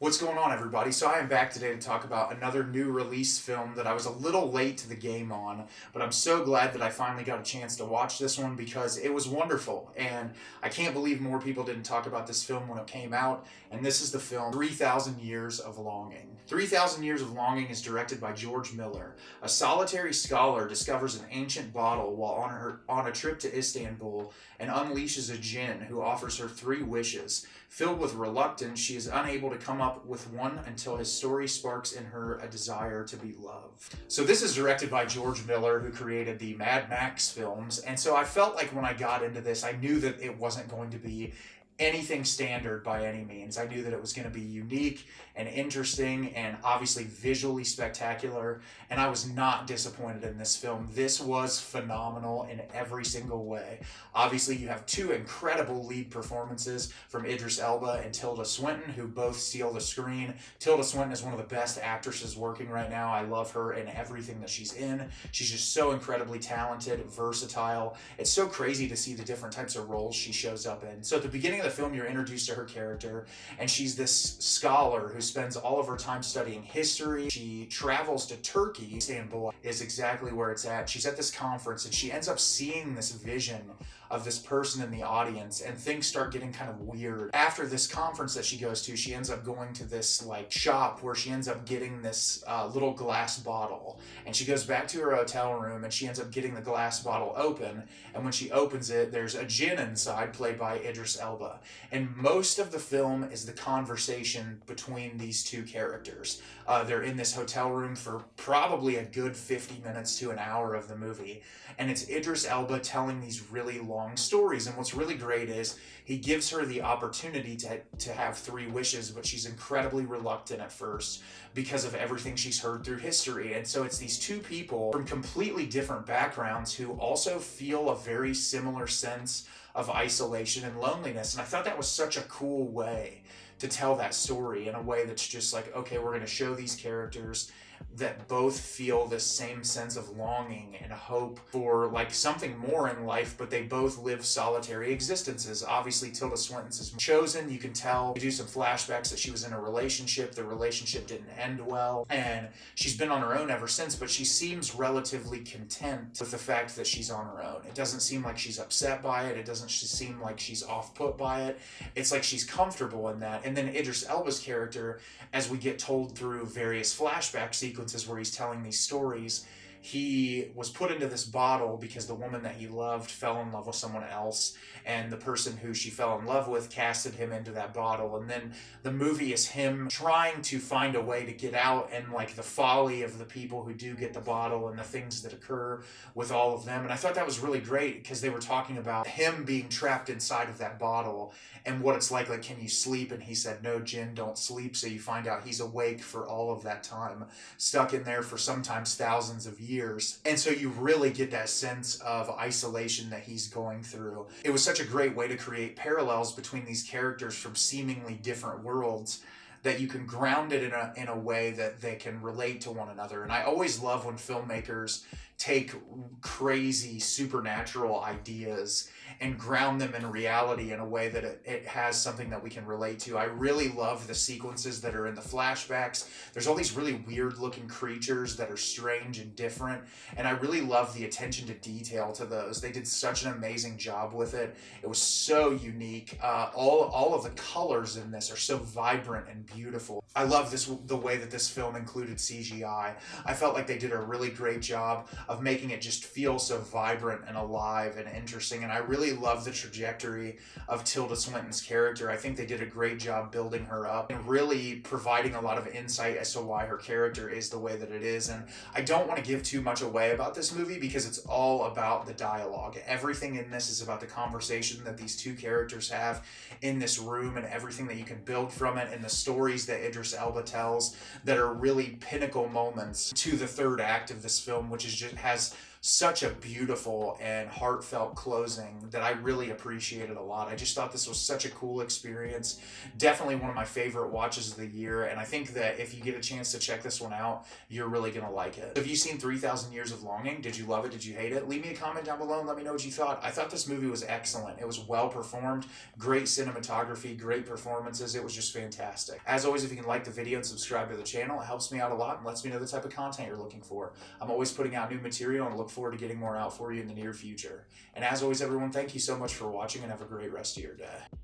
What's going on, everybody? So I am back today to talk about another new release film that I was a little late to the game on, but I'm so glad that I finally got a chance to watch this one because it was wonderful, and I can't believe more people didn't talk about this film when it came out, and this is the film 3,000 Years of Longing. 3,000 Years of Longing is directed by George Miller. A solitary scholar discovers an ancient bottle while on a trip to Istanbul and unleashes a djinn who offers her three wishes. Filled with reluctance, she is unable to come up with one until his story sparks in her a desire to be loved. So this is directed by George Miller, who created the Mad Max films, and so I felt like when I got into this, I knew that it wasn't going to be anything standard by any means. I knew that it was going to be unique and interesting and obviously visually spectacular, and I was not disappointed in this film. This was phenomenal in every single way. Obviously, you have two incredible lead performances from Idris Elba and Tilda Swinton, who both steal the screen. Tilda Swinton is one of the best actresses working right now. I love her in everything that she's in. She's just so incredibly talented, versatile. It's so crazy to see the different types of roles she shows up in. So at the beginning of the film, you're introduced to her character, and she's this scholar who spends all of her time studying history. She travels to Turkey. Istanbul is exactly where it's at. She's at this conference, and she ends up seeing this vision of this person in the audience, and things start getting kind of weird. After this conference that she goes to, she ends up going to this like shop where she ends up getting this little glass bottle, and she goes back to her hotel room and she ends up getting the glass bottle open, and when she opens it, there's a djinn inside played by Idris Elba. And most of the film is the conversation between these two characters. They're in this hotel room for probably a good 50 minutes to an hour of the movie, and it's Idris Elba telling these really long stories. And what's really great is he gives her the opportunity to have three wishes, but she's incredibly reluctant at first because of everything she's heard through history. And so it's these two people from completely different backgrounds who also feel a very similar sense of isolation and loneliness. And I thought that was such a cool way to tell that story, in a way that's just like, okay, we're going to show these characters that both feel this same sense of longing and hope for like something more in life, but they both live solitary existences. Obviously, Tilda Swinton's is chosen. You can tell, you do some flashbacks that she was in a relationship. The relationship didn't end well, and she's been on her own ever since, but she seems relatively content with the fact that she's on her own. It doesn't seem like she's upset by it. It doesn't seem like she's off-put by it. It's like she's comfortable in that. And then Idris Elba's character, as we get told through various flashback sequences where he's telling these stories, he was put into this bottle because the woman that he loved fell in love with someone else, and the person who she fell in love with casted him into that bottle. And then the movie is him trying to find a way to get out, and like the folly of the people who do get the bottle and the things that occur with all of them. And I thought that was really great because they were talking about him being trapped inside of that bottle and what it's like, can you sleep? And he said, no, Djinn, don't sleep. So you find out he's awake for all of that time, stuck in there for sometimes thousands of years. And so you really get that sense of isolation that he's going through. It was such a great way to create parallels between these characters from seemingly different worlds, that you can ground it in a way that they can relate to one another. And I always love when filmmakers take crazy supernatural ideas and ground them in reality in a way that it has something that we can relate to. I really love the sequences that are in the flashbacks. There's all these really weird looking creatures that are strange and different, and I really love the attention to detail to those. They did such an amazing job with it. It was so unique. All of the colors in this are so vibrant and beautiful. I love the way that this film included CGI. I felt like they did a really great job of making it just feel so vibrant and alive and interesting. And I really love the trajectory of Tilda Swinton's character. I think they did a great job building her up and really providing a lot of insight as to why her character is the way that it is. And I don't want to give too much away about this movie because it's all about the dialogue. Everything in this is about the conversation that these two characters have in this room, and everything that you can build from it, and the stories that Idris Elba tells that are really pinnacle moments to the third act of this film, which is just has such a beautiful and heartfelt closing that I really appreciated a lot. I just thought this was such a cool experience. Definitely one of my favorite watches of the year, and I think that if you get a chance to check this one out, you're really going to like it. Have you seen 3,000 Years of Longing? Did you love it? Did you hate it? Leave me a comment down below and let me know what you thought. I thought this movie was excellent. It was well performed, great cinematography, great performances. It was just fantastic. As always, if you can like the video and subscribe to the channel, it helps me out a lot and lets me know the type of content you're looking for. I'm always putting out new material and look forward to getting more out for you in the near future. And as always, everyone, thank you so much for watching and have a great rest of your day.